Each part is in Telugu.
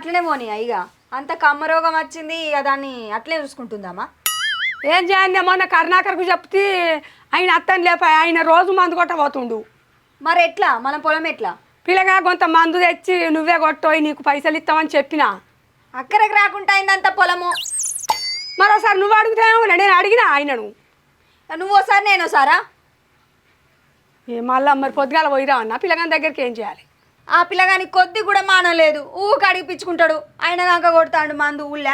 అట్లనే పోనీ ఇక అంత కమ్మరోగం వచ్చింది ఇక దాన్ని అట్లే చూసుకుంటుందమ్మా. ఏం చేయండి మొన్న కరుణాకర్కు చెప్తే ఆయన అత్తని లేప ఆయన రోజు మందు కొట్టబోతుండు. మరి ఎట్లా మన పొలం ఎట్లా? పిల్లగా కొంత మందు తెచ్చి నువ్వే కొట్టోయి నీకు పైసలు ఇస్తామని చెప్పినా అక్కడికి రాకుండా అయిందంత పొలము. మరోసారి నువ్వు అడుగుతావు నేను అడిగినా ఆయనను. నువ్వు ఒకసారి నేను ఒకసారా? మళ్ళా మరి పొద్దుగాల పోయిరా అన్న పిల్లగాని దగ్గరికి ఏం చేయాలి? ఆ పిల్లగాని కొద్ది కూడా మానలేదు, ఊకు అడిగిపించుకుంటాడు. ఆయన కాక కొడతాడు మందు ఊళ్ళే.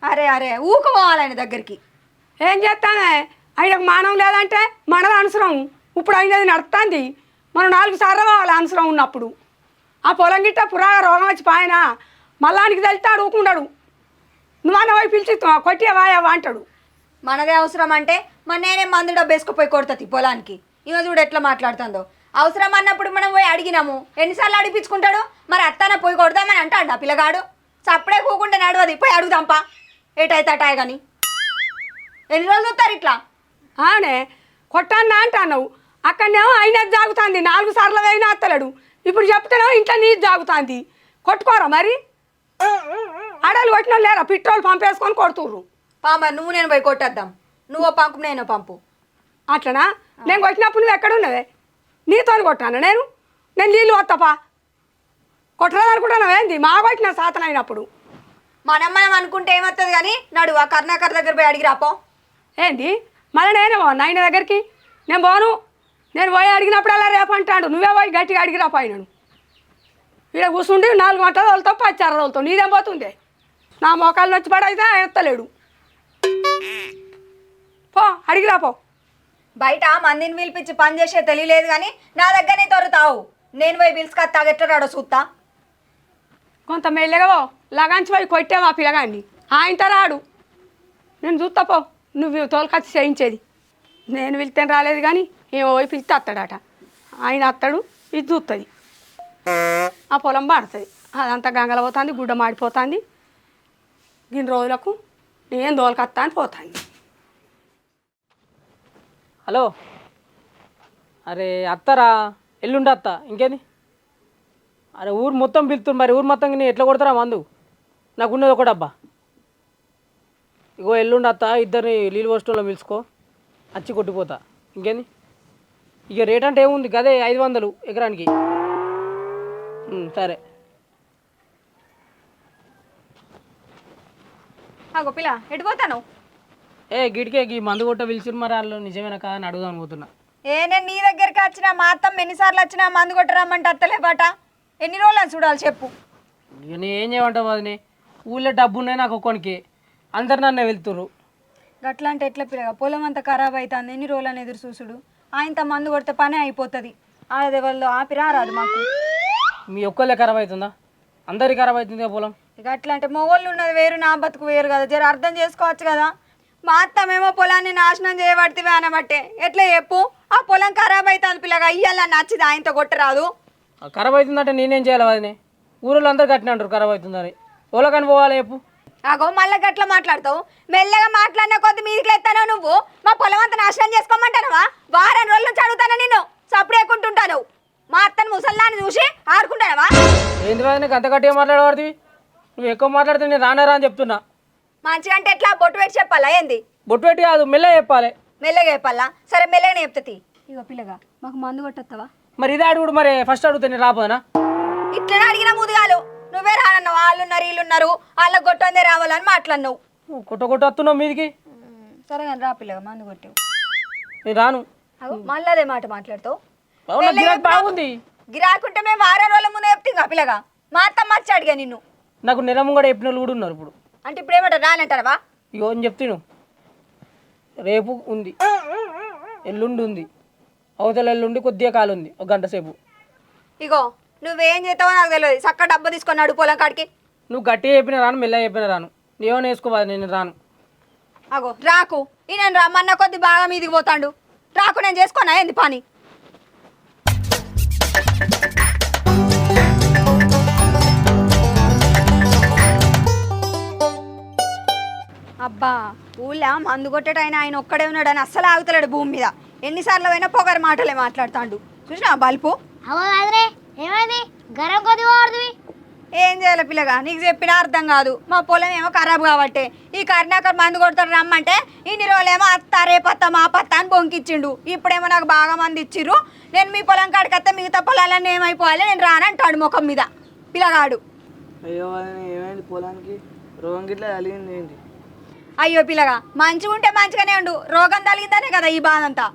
అరే అరే ఊకు పోవాలి ఆయన దగ్గరికి. ఏం చేస్తానే ఆయనకు మానం లేదంటే మనది అవసరం. ఇప్పుడు అయినది నడుస్తుంది, మనం 4 సార్లు పోవాలి అవసరం ఉన్నప్పుడు. ఆ పొలం గిట్ట పురాగా రోగం వచ్చి పాయన మళ్ళానికి వెళ్తాడు ఊకుంటాడు. నువ్వన్న పోయి పిలిచి కొట్టే వాయవా అంటాడు. మనదే అవసరం అంటే మరి నేనే మందు డబ్బు వేసుకుపోయి కొడుతుంది పొలానికి. ఈమె చూడు ఎట్లా మాట్లాడుతుందో. అవసరం అన్నప్పుడు మనం పోయి అడిగినాము, ఎన్నిసార్లు అడిపించుకుంటాడు. మరి అత్తన పోయి కొడదామని అంటాడు ఆ పిల్లగాడు. చప్పుడే కూకుంటే నడవది, పోయి అడుగుదాంపా ఏటైతే అటాయి కానీ. ఎన్ని రోజులు చూస్తారు ఇట్లా? అవునే కొట్టాన్నా అంటున్నావు, అక్కడనేమో అయినది జాగుతుంది. 4 సార్లు అయినా అత్తలేడు. ఇప్పుడు చెప్తానేమో ఇంట్లో నీది జాగుతుంది. కొట్టుకోరా మరి. ఆడలు కొట్టిన లేరా పెట్రోల్ పంపేసుకొని కొడుతుర్రు. మరి నువ్వు నేను పోయి కొట్టేద్దాం. నువ్వు పంపు నేను పంపు. అట్లనా? నేను కొట్టినప్పుడు నువ్వు ఎక్కడ ఉన్నవే? నీతో కొట్టాను నేను నీళ్ళు వస్తాపా కొట్టరాదనుకుంటున్నావు ఏంది? మా కొట్టిన సాతన అయినప్పుడు మనం అనుకుంటే ఏమవుతుంది కానీ నడు ఆ కర్ణాకర్ దగ్గర పోయి అడిగి రాపో. ఏంది మళ్ళీ నేనే పోను ఆయన దగ్గరికి? నేను పోను. నేను పోయి అడిగినప్పుడల్లా రేపు అంటాడు. నువ్వే పోయి గట్టిగా అడిగి రాపో ఆయనను. ఇక్కడ కూర్చుండి 4 గంటలు తోలుతావు 10 అరవలతో నీదేం పోతుంది? నా మోకాలు వచ్చి పడైతే ఎత్తలేడు. పో అడిగి రాపో. బయట మందిని పిలిపించి పని చేసే తెలియలేదు కానీ నా దగ్గరనే తొరుతావు. నేను పోయి పిలుచుకొస్తా ఎట్లా రాడో చూస్తా. కొంత మెల్లగా పో, లగాంచి పోయి కొట్టావు ఆ పిల్లగాన్ని. ఆయనతో రాడు, నేను చూస్తా. పో నువ్వు తోలుకొచ్చి చేయించేది. నేను పిలితే రాలేదు కానీ ఏమో పోయి పిలిస్తే అత్తాడట. ఆయన అత్తడు, ఇది చూస్తుంది. ఆ పొలం పాడుతుంది. అదంతా గంగల పోతుంది, గుడ్డ మాడిపోతుంది. ఇన్ని రోజులకు నేను తోలుకొస్తా అని పోతాను. హలో, అరే అత్తరా ఎల్లుండి అత్త ఇంకేంది? అరే ఊరు మొత్తం పిలుతుంది. మరి ఊరు మొత్తం నేను ఎట్లా కొడతారా మందు? నాకు ఉన్నది ఒక డబ్బా. ఇగో ఎల్లుండి అత్త ఇద్దరిని నీళ్ళు పోస్టంలో పిలుచుకో, వచ్చి కొట్టిపోతా. ఇంకేంది ఇక రేట్ అంటే ఏముంది గదే 500 ఎకరానికి. సరే. పిల్ల ఎటుపోతాను? గిడికే ఈ మందు కొట్ట పిలిచిరు. మరి వాళ్ళు నిజమేనా కాదా అని అడుగుదాం అనుకుంటున్నా. నేను నీ దగ్గరికి వచ్చినా మా అత్తమ్మ ఎన్నిసార్లు వచ్చినా మందు కొట్టరామంటే అత్తలే బాట. ఎన్ని రోజులు చూడాలి చెప్పు. ఇక నేను ఏం చేయమంటావు అదిని? ఊళ్ళో డబ్బు ఉన్నాయి నాకు ఒక్కొనికి, అందరు నన్నే వెళ్తుర్రు. గట్లా అంటే ఎట్లా పిల్లగా? పొలం అంతా ఖరాబ్ అవుతుంది. ఎన్ని రోజులని ఎదురు చూసుడు? ఆయనతో మందు కొడితే పనే అయిపోతుంది. అదే వాళ్ళు ఆపిరా రాదు మాకు. మీ ఒక్కళ్ళే ఖరాబ్ అవుతుందా? అందరికి ఖరాబ్ అవుతుంది పొలం. ఇక అట్లా అంటే మొగోళ్ళు ఉన్నది వేరు, నా బతుకు వేరు కదా. జర అర్థం చేసుకోవచ్చు కదా. మా అత్తమేమో పొలాన్ని నాశనం చేయబడితే అనబట్టే ఎట్లా చెప్పు? ఆ పొలం ఖరాబ్ అవుతుంది పిల్లగా. ఇయ్యాల నచ్చిది ఆయనతో కొట్టరాదు. ఖరాబ్ అవుతుందంటే నేనేం చేయాలి? అదిని ఊళ్ళో అందరు కట్టిన అంటారు ఖరాబ్ అవుతుందని. ఓలకని పోవాలి చెప్పు. అగో మళ్ళీ గట్లా మాట్లాడతావు. మెల్లగా మాట్లాడిన కొద్ది మీదికి ఎత్తానో నువ్వు. మా పొలం అంతా నాశనం చేసుకోమంటానవా? వారం రోజుల నుంచి అడుగుతాను నిన్ను, సప్పుడు ఎక్కుంటుంటాను. మా అత్తను ముసల్లాన్ని చూసి ఆడుకుంటానవా? ఏంటి రాదు నీకు అంత గట్టిగా మాట్లాడబడుతుంది? నువ్వు ఎక్కువ మాట్లాడితే నేను రానారా అని చెప్తున్నా. మంచిగా అంటే ఎట్లా? బొట్టు పెట్టి చెప్పాలా ఏంది? బొట్టు పెట్టి కాదు, మెల్లగా చెప్పాలి. మెల్లగా చెప్పాలా? సరే మెల్లగానే చెప్తుంది. ఇగో పిల్లగా మాకు మందు కొట్టొస్తావా? మరి ఇది అడుగుడు. మరి ఫస్ట్ అడుగుతా నేను రాపోనా? ఇట్లనే అడిగిన ముదుగాలు. నువ్వే రానన్నావు. వాళ్ళున్నారు వీళ్ళున్నారు, వాళ్ళకి కొట్టందే రావాలని మాట్లాడినావు. కొట్ట వస్తున్నావు మీదికి. సరే కానీ రా పిల్లగా మందు కొట్టావు. నేను రాను. మళ్ళీ అదే మాట మాట్లాడతావు. బాగుంది గిరాకుంటే మేము వారం రోజుల ముందు చెప్తాం పిల్లగా. మా అత్తమ్మ వచ్చి అడిగా నిన్ను. నాకు నిరమ్మ కూడా చెప్పిన వాళ్ళు కూడా ఉన్నారు ఇప్పుడు. అంటే ఇప్పుడు ఏమంటారు? రానంటారవా? ఇగో అని చెప్తాను. రేపు ఉంది, ఎల్లుండి ఉంది, అవతల ఎల్లుండి కొద్దిగా కాలు ఉంది, 1 గంట సేపు. ఇగో నువ్వేం చేస్తావో నాకు తెలియదు. చక్క డబ్బు తీసుకొని అడుగు పొలం కాడికి. నువ్వు గట్టిగా చెప్పిన రాను, మెల్లగా చెప్పిన రాను. నీవేమో వేసుకోవాలి, నేను రాను. అగో రాకు. ఈ నేను రమ్మన్న కొద్ది బాగా మీదికి పోతాడు. రాకు, నేను చేసుకోనా ఏంది పని? అబ్బా ఊళ్ళో మందు కొట్టేటైనా ఆయన ఒక్కడే ఉన్నాడని అస్సలు ఆగుతలేడు భూమి మీద. ఎన్నిసార్లు అయినా పొగరు మాటలే మాట్లాడుతాడు. చూసినా బల్పు? ఏమైంది? గరం కొద్ది వాడుతుంది. ఏం చేయాలి పిల్లగా, నీకు చెప్పినా అర్థం కాదు. మా పొలం ఏమో ఖరాబ్ కాబట్టి ఈ కరుణాకర్ మందు కొడతాడు రమ్మంటే ఇన్ని రోజులేమో అత్త రేపత్త మా పత్త అని బొంకిచ్చిండు. ఇప్పుడేమో నాకు బాగా మంది ఇచ్చిర్రు, నేను మీ పొలం కాడికత్తే మిగతా పొలాలన్నీ ఏమైపోవాలి, నేను రానంటాడు ముఖం మీద పిల్లగాడు. అయ్యో ఏమైంది పొలానికి? రోగం గిట్లా కలిగింది ఏంటి? అయ్యో పిల్లగా, మంచిగా ఉంటే మంచిగానే ఉండు, రోగం తగిలిందనే కదా ఈ బాధ అంతా.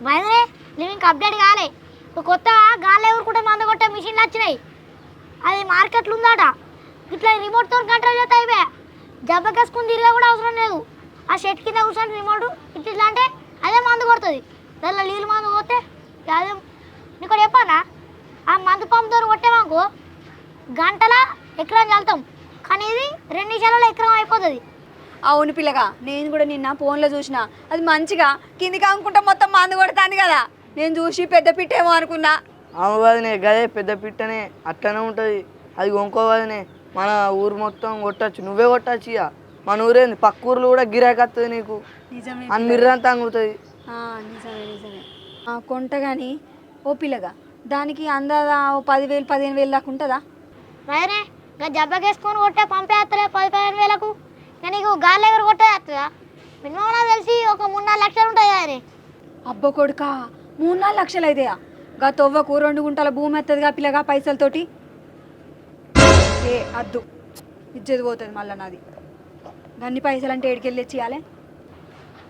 వైద్యరే నువ్వు ఇంకా అప్డేట్ కాలే. కొత్త గాలి ఎవరుకుంటే మందు కొట్టే మిషన్లు వచ్చినాయి. అది మార్కెట్లో ఉందట. ఇట్లా రిమోట్తో కంట్రోల్ చేస్తే అయిపోయా. జబ్బకేసుకుని తిరిగా కూడా అవసరం లేదు. ఆ షెట్ కింద కూర్చొని రిమోట్ ఇట్లా అంటే అదే మందు కొడుతుంది. దానిలో నీళ్ళు మందు కొడితే అదే నీకు చెప్పానా, ఆ మందు పంపుతో కొట్టేమాకు గంటల ఎకరం చల్లుతాం, కానీ ఇది 2 నిమిషాలలో ఎకరం అయిపోతుంది. అవును పిల్లగా, నేను కూడా నిన్న ఫోన్లో చూసిన, అది మంచిగా కిందికి అనుకుంటా మొత్తం మందు కొడతాను కదా, నేను చూసి పెద్ద పిట్టేమో అనుకున్నా. అమ్మ వదినే గదే పెద్ద పిట్టనే అట్లనే ఉంటుంది. అది కొనుక్కోవదనే, మన ఊరు మొత్తం కొట్టచ్చు, నువ్వే కొట్టచ్చు. ఇక మన ఊరేంది పక్క ఊర్లు కూడా గిరాకీ వస్తుంది నీకు, నిజమే అన్ని మిర్రంతా అంగుతుంది. నిజమే నిజమే కొంట కానీ ఓ పిల్లగా, దానికి అందాదా 10,000 15,000 దాకా ఉంటుందా? వైరే ఇంకా జబ్బకేసుకొని కొట్టే పంపేస్తలే 10-15 వేలకు. ఇంకా నీకు గాలి ఎవరు కొట్టేస్తుందా? మినిమం నాకు తెలిసి ఒక 3-4 లక్షలు ఉంటుంది కానీ. అబ్బో కొడుకా, 3-4 లక్షలు అయితాయా? గా తొవ్వకు 2 గుంటల భూమి వస్తుందిగా పిల్లగా పైసలతోటి. ఏ అద్దు, ఇచ్చేది పోతుంది మళ్ళీ నాది. అన్ని పైసలు అంటే ఏడికెళ్ళి తెచ్చియాలి?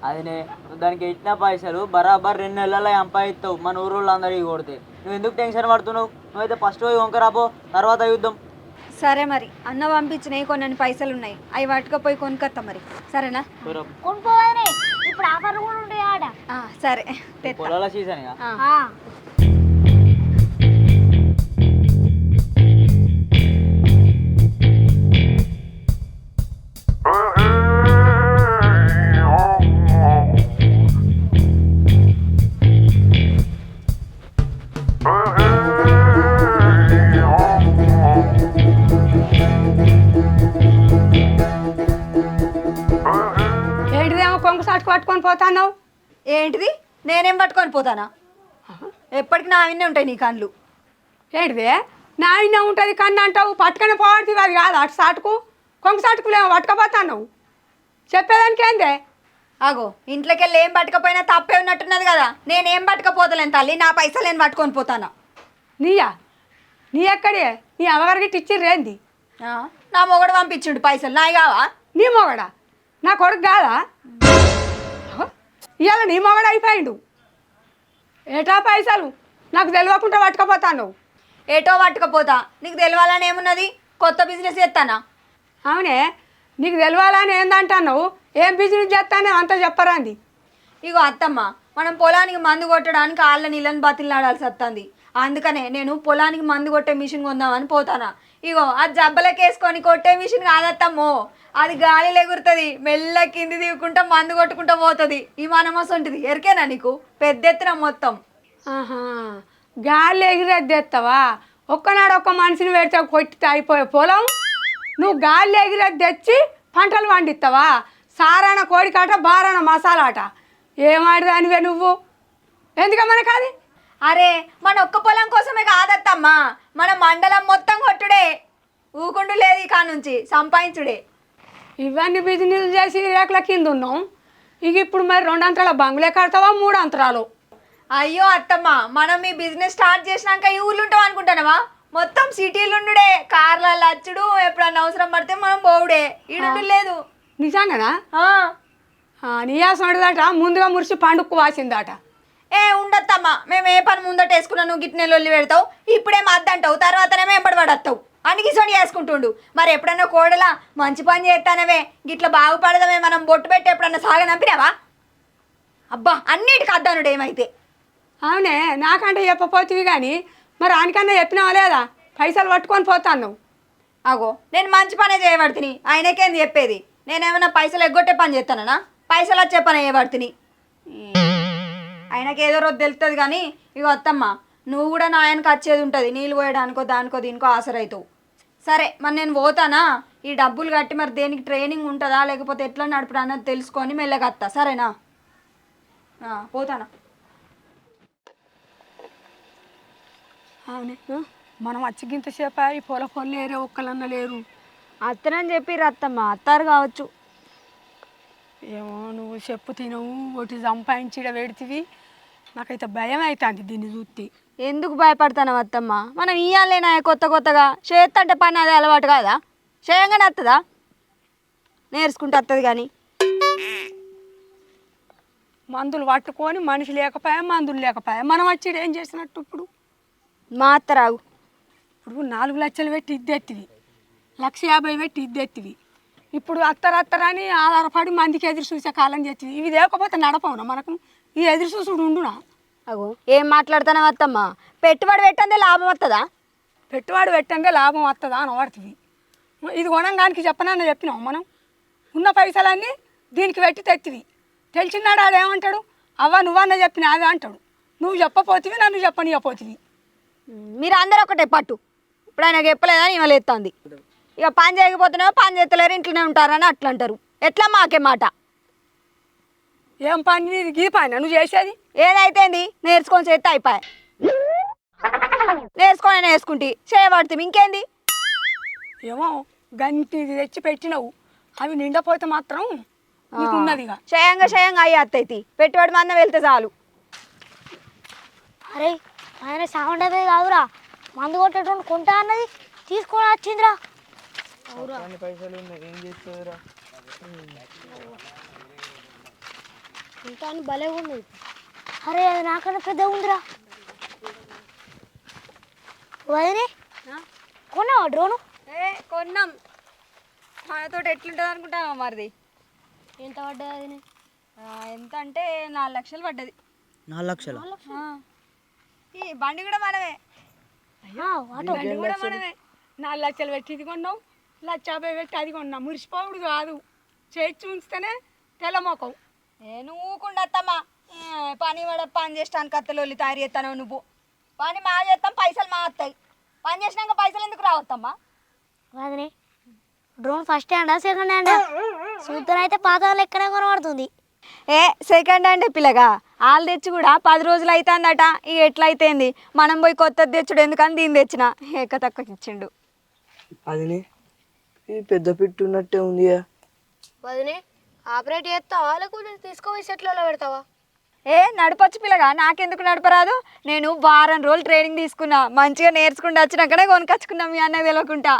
అదినే దానికి ఇచ్చిన పైసలు బరాబర్ 2 నెలల్లో సంపాదిస్తావు మన ఊరు అందరికీ కొడితే. నువ్వు ఎందుకు టెన్షన్ పడుతున్నావు? నువ్వైతే ఫస్ట్ పోయి వంకరాపో, తర్వాత యుద్ధం. సరే మరి, అన్న పంపించినవి కొన్ని పైసలు ఉన్నాయి, అవి పట్టుకపోయి కొనుక్కొత్తా మరి, సరేనా? కొనుక్కోవాలి, ఇప్పుడు ఆఫర్లు కూడా ఉంటాయి ఆడ. సరే తెత్తా. పొలాల సీజన్ ఇక. ఏంటిదేమో కొంగు సాటుకు పట్టుకొని పోతాన్నావు? ఏంటిది, నేనేం పట్టుకొని పోతానా? ఎప్పటికి నా విన్నే ఉంటాయి నీ కళ్ళు. ఏంటిదే నా ఇన్న ఉంటుంది కన్ను అంటావు, పట్టుకొని పోవడుతుంది. అది కాదు అటు సాటుకు కొంగు సాటుకులేమో పట్టుకపోతాన్నావు, చెప్పేదానికి ఏందే? అగో, ఇంట్లోకి వెళ్ళి ఏం పట్టుకపోయినా తప్పే ఉన్నట్టున్నది కదా, నేనేం పట్టుకపోతలేను తల్లి, నా పైసలు నేను పట్టుకొని పోతానా. నీయా? నీ ఎక్కడే? నీ అమ్మగారికి ఇచ్చిర్రేంది? నా మొగడు పంపించిండు పైసలు, నాయి కావా? నీ మొగడా? నా కొడుకు కాదా? ఇవాళ నీ మొగడు అయిపోయిండు. ఏటా పైసలు నాకు తెలియకుండా పట్టుకపోతాను. ఏటో పట్టుకపోతా, నీకు తెలవాలని ఏమున్నది? కొత్త బిజినెస్ చేస్తానా? అవునే, నీకు తెలవాలని ఏందంటున్నావు? ఏం బిజినెస్ చేస్తానే అంత చెప్పరాంది. ఇగో అత్తమ్మ, మనం పొలానికి మందు కొట్టడానికి ఆళ్ళ నీళ్ళని బతిలాడాల్సి వస్తుంది. అందుకనే నేను పొలానికి మందు కొట్టే మిషన్ కొందామని పోతానా. ఇగో అది జబ్బలకేసుకొని కొట్టే మిషన్ కాదత్తమ్మో, అది గాలిలో ఎగురుతుంది, మెల్ల కింది దిగుకుంటా మందు కొట్టుకుంటూ పోతుంది. ఈ మనమోస ఉంటుంది, ఎరికేనా నీకు? పెద్ద ఎత్తున మొత్తం. ఆహా, గాలి ఎగిరెద్దేస్తావా? ఒక్కనాడు ఒక్క మనిషిని పెడితే కొట్టి అయిపోయే పొలం నువ్వు గాలి ఎగిరెద్ది తెచ్చి పంటలు పండిస్తావా? సారాన కోడికాట, బారాన మసాలా ఆట. ఏమాడిదానివే నువ్వు? ఎందుకమ్మా కాదు? అరే, మన ఒక్క పొలం కోసమే కాదత్తమ్మా, మన మండలం మొత్తం కొట్టుడే. ఊకుండు లేదు ఇక నుంచి, సంపాదించుడే. ఇవన్నీ బిజినెస్ చేసి రేకుల కింద ఉన్నాం. ఇక ఇప్పుడు మరి 2 అంతరాల బంగ్లే కడతావా, 3 అంతరాలు? అయ్యో అత్తమ్మ, మనం ఈ బిజినెస్ స్టార్ట్ చేసినాక ఈ ఊళ్ళు ఉంటాం అనుకుంటున్నావా? మొత్తం సిటీలు ఉండుడే, కార్లలో వచ్చుడు, ఎప్పుడన్నా అవసరం పడితే మనం పోవుడే, ఈడుండు లేదు. నిజంగానా? నీయాసండదట ముందుగా మురిసి పండుక్కు వాసిందట. ఏ ఉండత్తమ్మా, మేము ఏ పని ముందట వేసుకున్నా నువ్వు గిట్నే లొల్లి పెడతావు, ఇప్పుడేమో అద్దంటావు, తర్వాతనేమో ఎంబడి పడత్తావు. అనికి సొండి వేసుకుంటుండు. మరి ఎప్పుడన్నా కోడలా మంచి పని చేస్తానవే, గిట్లా బాగుపడదమే, మనం బొట్టు పెట్టి ఎప్పుడన్నా సాగనంపినావా? అబ్బా, అన్నిటికి అద్దానుడు ఏమైతే. అవునే, నాకంటే చెప్పపోతివి కానీ మరి ఆయనకన్నా చెప్పినావా లేదా? పైసలు పట్టుకొని పోతాను. అగో, నేను మంచి పనే చేయబడుతుని, ఆయనకేంది చెప్పేది? నేనేమన్నా పైసలు ఎగ్గొట్టే పని చేస్తానా? పైసలు వచ్చే పని చేయబడుతుని, ఆయనకి ఏదో రోజు తెలుస్తుంది. కానీ ఇక వత్తమ్మ, నువ్వు కూడా నా ఆయనకు వచ్చేది ఉంటుంది, నీళ్ళు పోయడానికో దానికో దీనికో ఆసరైతావు. సరే మరి నేను పోతానా, ఈ డబ్బులు కట్టి మరి దేనికి ట్రైనింగ్ ఉంటుందా లేకపోతే ఎట్లా నడుపుడు అన్నది తెలుసుకొని మెల్లగత్తా, సరేనా? పోతానా? అవునే, మనం అచ్చిగింతసేపు ఈ పొల లేరే ఒక్కలన్నా లేరు. అత్తనని చెప్పి అత్తమ్మ అత్తారు కావచ్చు. ఏమో నువ్వు చెప్పు తినవు ఒకటి సంపాదించి పెడితివి. నాకైతే భయం అవుతుంది దీన్ని చూస్తే. ఎందుకు భయపడతాను అత్తమ్మ? మనం ఇయ్యాలేనా కొత్తగా చేస్తంటే పని అదే అలవాటు కాదా? చేయంగానే వస్తుందా? నేర్చుకుంటే వస్తుంది కానీ. మందులు పట్టుకొని మనిషి లేకపోయా మందులు లేకపోయా మనం వచ్చి ఏం చేసినట్టు ఇప్పుడు? మా అత్త రాగు. ఇప్పుడు 4 లక్షలు పెట్టి ఇద్దెత్తివి, 1,50,000 పెట్టి ఇద్దెత్తివి. ఇప్పుడు అత్తరని ఆధారపడి మందికి ఎదురు చూసే కాలం చేతివి. ఇవి లేకపోతే నడపవునా మనకు? ఈ ఎదురు చూసుడు ఉండునా? అగో ఏం మాట్లాడుతున్నావు అత్తమ్మ? పెట్టుబడి పెట్టందే లాభం వస్తుందా? పెట్టుబడి పెట్టందే లాభం వస్తుందా అని పడుతుంది. ఇది కొనంగానికి చెప్పనన్నా చెప్పినాం మనం. ఉన్న పైసలన్నీ దీనికి పెట్టి తెత్తివి. తెలిసినాడు ఆడేమంటాడు? అవ్వ నువ్వన్నా చెప్పిన అదే అంటాడు. నువ్వు చెప్పపోతివి, నన్ను చెప్పనియపోతివి. మీరు అందరూ ఒకటే పట్టు. ఇప్పుడు ఆయనకు చెప్పలేదని ఇవాళ ఎత్తుంది. ఇక పని చేయకపోతున్నావో పని చేస్తలేరు ఇంట్లోనే ఉంటారని అట్లా అంటారు. ఎట్లా మాకే మాట? ఏం పని ఇది? గీ పని నువ్వు చేసేది? ఏదైతే నేర్చుకొని చేస్తే అయిపోయా. నేర్చుకుంటే చేయబడుతుంది ఇంకేంది? ఏమో గంటి తెచ్చి పెట్టినవు, అవి నిండపోతే మాత్రం నీకున్నదిగా. చేయంగా అయ్యి అత్తైతి. పెట్టుబడి మందం వెళ్తే చాలు. అరే ఆయన సౌండ్ అయితే కాదురా, మందు కొట్టేటోడు కొంటా అన్నది తీసుకొని వచ్చిందిరా. అన్ని పైసలు ఉన్నాయి, ఏం చేస్తుందిరా? ఇంకా అని భలే ఉన్నది. అరే అది నాకన్నా పెద్దగా ఉందిరా. వదినే కొన్నావా డ్రోను? కొన్నాం. మనతో ఎట్లుంటుంది అనుకుంటావా మరిది? ఎంత పడ్డది అది? ఎంత అంటే 4 లక్షలు పడ్డది. 4 లక్షలు? ఈ బండి కూడా మనమే. బండి కూడా మనమే. 4 లక్షలు పెట్టి ఇది కొన్నావు, 1,50,000 పెట్టి అది కొన్నాం. మురిసిపోవుడు కాదు, చేర్చి ఉంచితేనే తెల్లమోకం. నువ్వు ఊకుండత్తమ్మా. పని చేస్తానికి అత్తలు తయారు చేస్తాను. నువ్వు పని మా చేస్తాం, పైసలు మా వస్తాయి. పని చేసినాక పైసలు ఎందుకు రావద్దమ్మా? వదినే డ్రోన్ ఫస్ట్ హ్యాండా సెకండ్ హ్యాండా? సూత్రం అయితే పాత ఎక్కడే కొనబడుతుంది. సెకండ్ హ్యాండ్ పిల్లగా వాళ్ళు తెచ్చి కూడా 10 రోజులు అవుతుందట. ఇక ఎట్లయితేంది? మనం పోయి కొత్తది తెచ్చుడు ఎందుకని దీన్ని తెచ్చిన. ఏక తక్కువ ఇచ్చిండు. అది ఈ పెద్ద పిట్టు ఉన్నట్టే ఉంది. వదినే ఆపరేట్ చేస్తావా లేకపోతే తీసుకోపోయి సెట్లలో పెడతావా? నడపచ్చు పిల్లగా, నాకెందుకు నడపరాదు? నేను వారం రోజులు ట్రైనింగ్ తీసుకున్నా. మంచిగా నేర్చుకుంటూ వచ్చినాకనే కొనుకొచ్చుకున్నాం మీ అన్నకు తెలియకుండా.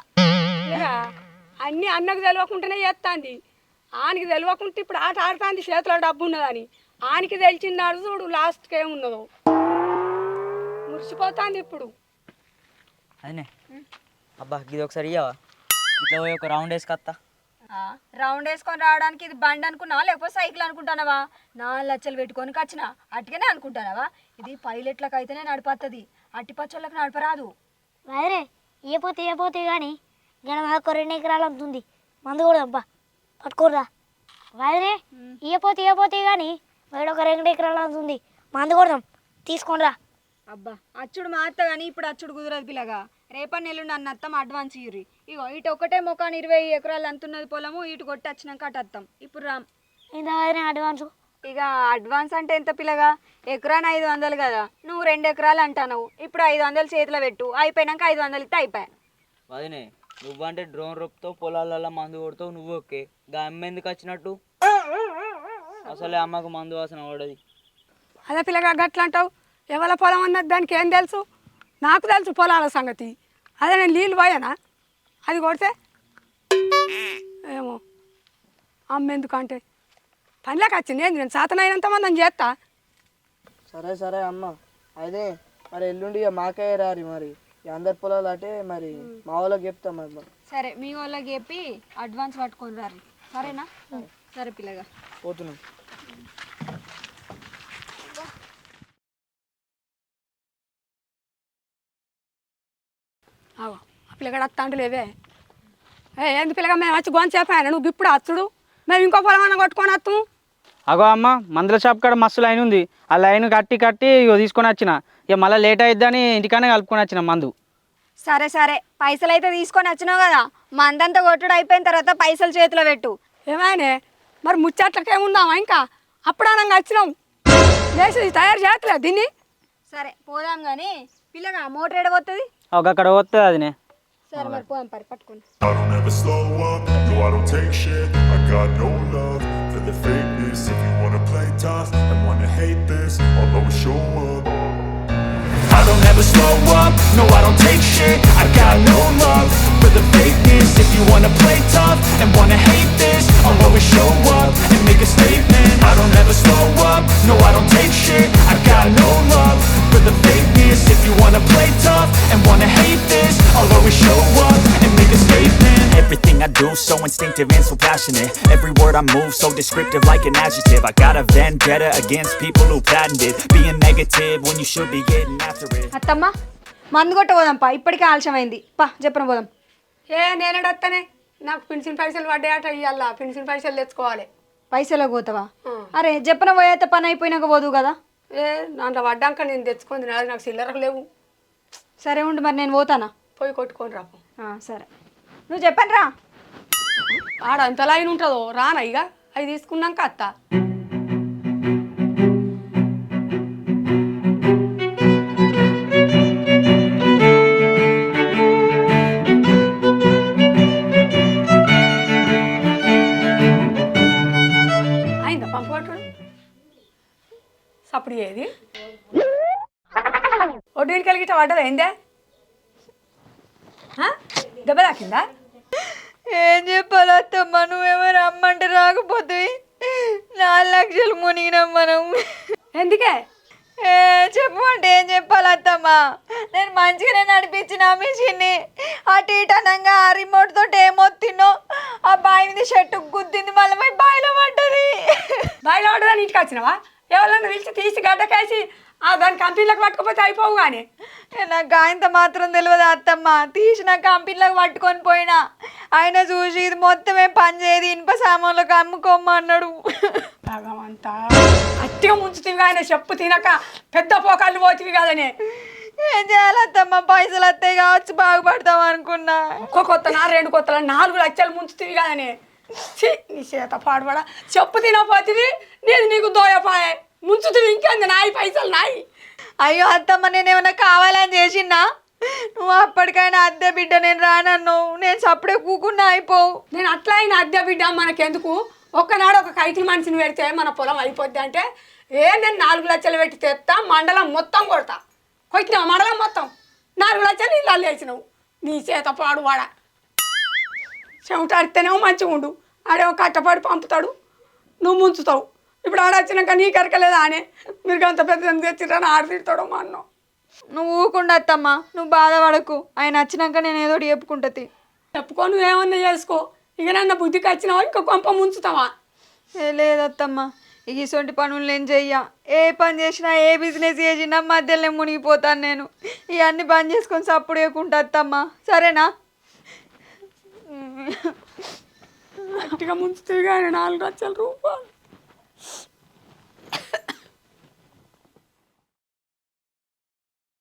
అన్నీ అన్నకు తెలియకుండానే చేస్తాంది. ఆనికి తెలియకుంటే ఇప్పుడు ఆట ఆడుతుంది, చేతిలో డబ్బు ఉన్నదని. ఆనికి తెలిసినాడు చూడు లాస్ట్కి ఏమున్నదో మురిసిపోతుంది ఇప్పుడు. అదే అబ్బా ఇది ఒకసారి ఇయ్యవా? ఇట్లా పోయి ఒక రౌండ్ వేసుకొస్తా. రౌండ్ వేసుకొని రావడానికి ఇది బండి అనుకున్నావా లేకపోతే సైకిల్ అనుకుంటున్నావా? 4 లక్షలు పెట్టుకొని వచ్చిన అట్టుగానే అనుకుంటున్నావా? ఇది పైలట్లకు అయితేనే నడిపోతుంది, అట్టి పచ్చోళ్ళకి నడపరాదు. వదిలే ఇయ్యపోతే కానీ గణ మాకు 2 ఎకరాలు అంతుంది. మందు కూడా అబ్బా పట్టుకోరా. వదిలే ఇయ్యపోతే కానీ వేడ ఒక 2 ఎకరాలు అంతుంది. మందు కొడదాం తీసుకోండిరా. అబ్బా అచ్చుడు మాత్త కానీ ఇప్పుడు అచ్చుడు కుదరదు పిల్లగా. రేపటి నెల్లుండి అన్న అత్తం అడ్వాన్స్ ఇయ్యి. ఇగో ఇటు ఒకటే మొక్కని 20 ఎకరాలు అంతున్నది పొలము. ఇటు కొట్టి వచ్చినాక అటు వస్తాం. ఇప్పుడు రామ్. ఇంత వదిలే అడ్వాన్స్. ఇక అడ్వాన్స్ అంటే ఎంత పిల్లగా? ఎకరాన 500 కదా. నువ్వు 2 ఎకరాలు అంటావు. ఇప్పుడు 500 చేతిలో పెట్టు, అయిపోయినాక 500 ఇస్తే అయిపోయా. వదినే నువ్వంటే డ్రోన్ రొప్పుతావు, పొలాలలో మందు కొడతావు. నువ్వు ఓకే, గా అమ్మ ఎందుకు వచ్చినట్టు? అసలే అమ్మకు మందు వాసన పడది. అదే పిల్లగా గట్లా అంటావు. ఎవరి పొలం అన్నది దానికి ఏం తెలుసు? నాకు తెలుసు పొలాల సంగతి. అదే నేను నీళ్ళు పోయానా అది కొడితే? ఏమో అమ్మ ఎందుకంటే పనిలోకి వచ్చింది. ఏంది నేను సాతనైనంత మంది చేస్తా. సరే అమ్మ. అదే మరి ఎల్లుండి మాకే రారి మరి అందరి పొలాలు అంటే మరి మా వాళ్ళకి చెప్తాం మరి. సరే మీ వాళ్ళకి చెప్పి అడ్వాన్స్ పట్టుకొని రారు. సరేనా? సరే పిల్లగా పోతున్నాం. ఆ పిల్లగాడు వస్తా అంటే లేవే. ఏంది పిల్లగా మేము వచ్చి గొంతు చెప్పాను, నువ్వు ఇప్పుడు అచ్చుడు మేము ఇంకో పొలం అన్న కొట్టుకొని వస్తాము. అగో అమ్మ మందుల షాప్ కాడ మస్తు లైన్ ఉంది. ఆ లైన్ కట్టి ఇగో తీసుకొని వచ్చిన. ఇక మళ్ళీ లేట్ అయిద్దని ఇంటికానే కలుపుకొని వచ్చిన మందు. సరే పైసలు అయితే తీసుకొని వచ్చినావు కదా. మందంతా కొట్టుడు అయిపోయిన తర్వాత పైసలు చేతిలో పెట్టు. ఏమైనా మరి ముచ్చట్లకేముందామా? ఇంకా అప్పుడనంగా వచ్చినాం లేచి తయారు చేయట్లేదు దీన్ని. సరే పోదాం కానీ పిల్లగా మోటార్ ఎడబోతుంది. ఒక అక్కడ వస్తుంది అదినే. సరే మరి పోదాం పరి పట్టుకొని. I don't ever slow up, no I don't take shit. I got no love for the fakeness. If you wanna play tough and wanna hate this, I'll always show up. I don't ever slow up, no I don't take shit. I got no love for the fakeness. If you wanna play tough and wanna hate this, I'll always show up and make a statement. I don't ever slow up, no I don't take shit. I got no love for the fakeness. If you wanna play tough and wanna hate this, I'll always show up and make a statement. Everything I do so instinctive and so passionate. Every word I move so descriptive like an adjective. I got a vendetta against people who patented being negative when you should be getting after it. అత్తమ్మ మందు కొట్ట పోదాం పా, ఇప్పటికే ఆలస్యమైంది. పా చెప్పన పోదాం. నేనడత్తనే నాకు పెన్షన్ పైసలు పడ్డాయట, ఇవ్వాల పెన్షన్ పైసలు తెచ్చుకోవాలి. పైసలకు పోతావా? అరే చెప్పన పోయేత పని అయిపోయినాక పోదు కదా. దాంట్లో పడ్డాక నేను తెచ్చుకుంది, నాకు చిల్లరకు లేవు. సరే ఉండు మరి నేను పోతానా. పోయి కొట్టుకొని రాపు. సరే నువ్వు చెప్పండి రా. ఆడ ఎంత లైన్ ఉంటుందో రానా ఇక అవి తీసుకున్నాక అత్త. అయిందా పంపు పట్టుడు సప్పుడు ఏది ఒడ్డీకి కలిగిట పడ్డదా ఏందే? దెబ్బ తాకిందా? ఏం చెప్పాలి అత్తమ్మ, నువ్వేమో రమ్మంటే రాకపోతే 4 లక్షలు మునిగినాం మనం. ఎందుకే చెప్పమంటే ఏం చెప్పాలి అత్తమ్మ, నేను మంచిగానే నడిపించిన మిషన్ని. అటు ఇటు అనంగా ఆ రిమోట్ తోటి ఏమొత్తినో ఆ బావి మీద షర్టు గుద్దింది, మళ్ళీ పోయి బావిలో పడ్డది. బాయిలో పడ్డదాని ఇంటికి వచ్చినావా? ఎవరన్నా పిలిచి తీసి గడ్డకేసి దాని కంపెనీలకు పట్టుకపోతే అయిపోవు. కానీ నాకు ఆయనతో మాత్రం తెలియదు అత్తమ్మ. తీసిన కంపెనీలకు పట్టుకొని పోయినా ఆయన చూసి ఇది మొత్తమే పని చేయదు, ఇనుప సామాన్లకు అమ్ముకోమన్నాడు. భగవంతా అట్టిగా ముంచుతీవి ఆయన చెప్పు తినక పెద్ద పోకాళ్ళు పోతివి కదనే. ఏం చేయాలి అత్తమ్మ, పైసలు వస్తాయి కావచ్చు బాగుపడతాం అనుకున్నా. ఒక్క కొత్తనా 2 కొత్తల 4 లక్షలు ముంచుతీవి కదనే. నీ చేత పాడుపడ చెప్పు తినపోతుంది, నేను నీకు దోయపాయే ముంచుతుంది. ఇంకేంది నాయి పైసలు నాయి. అయ్యో అత్తమ్మ, నేనేమన్నా కావాలని చేసినా? నువ్వు అప్పటికైనా అద్దె బిడ్డ నేను రానన్ను, నేను సప్పుడే కూకున్నా అయిపోవు. నేను అట్లా అయినా అద్దె బిడ్డ మనకెందుకు, ఒక్కనాడు ఒక కైకిలి మనిషిని పెడితే మన పొలం అయిపోద్ది అంటే నేను 4 లక్షలు పెట్టి తెస్తా, మండలం మొత్తం కొడతా. కొట్టినావు మండలం మొత్తం 4 లక్షలు ఇల్లు వేసినావు. నీ చేత పాడువాడ చెమటాడితేనేమో మంచిగా ఉండు, ఆడేమో కట్టపడి పంపుతాడు, నువ్వు ముంచుతావు. ఇప్పుడు ఆడ వచ్చినాక నీ కరకలేదా అనే మీరు అంత పెద్ద తెచ్చిరని ఆడతిడతాడు మా అన్న. నువ్వు ఊకుండా అత్తమ్మ, నువ్వు బాధపడకు. ఆయన వచ్చినాక నేను ఏదో చెప్పుకుంటుంది. చెప్పుకో, నువ్వేమన్నా చేసుకో. ఇక నన్న బుద్ధికి వచ్చినావా ఇంకా కొంప ముంచుతావా? లేదత్తమ్మ, ఇటువంటి పనులు నేను చెయ్యా. ఏ పని చేసినా ఏ బిజినెస్ చేసినా మధ్యలో మునిగిపోతాను నేను. ఇవన్నీ బంద్ చేసుకొని సప్పుడు వేయకుండా అత్తమ్మ, సరేనా? గట్టిగా ముంచుతుంది కానీ 4 లక్షల రూపాయలు.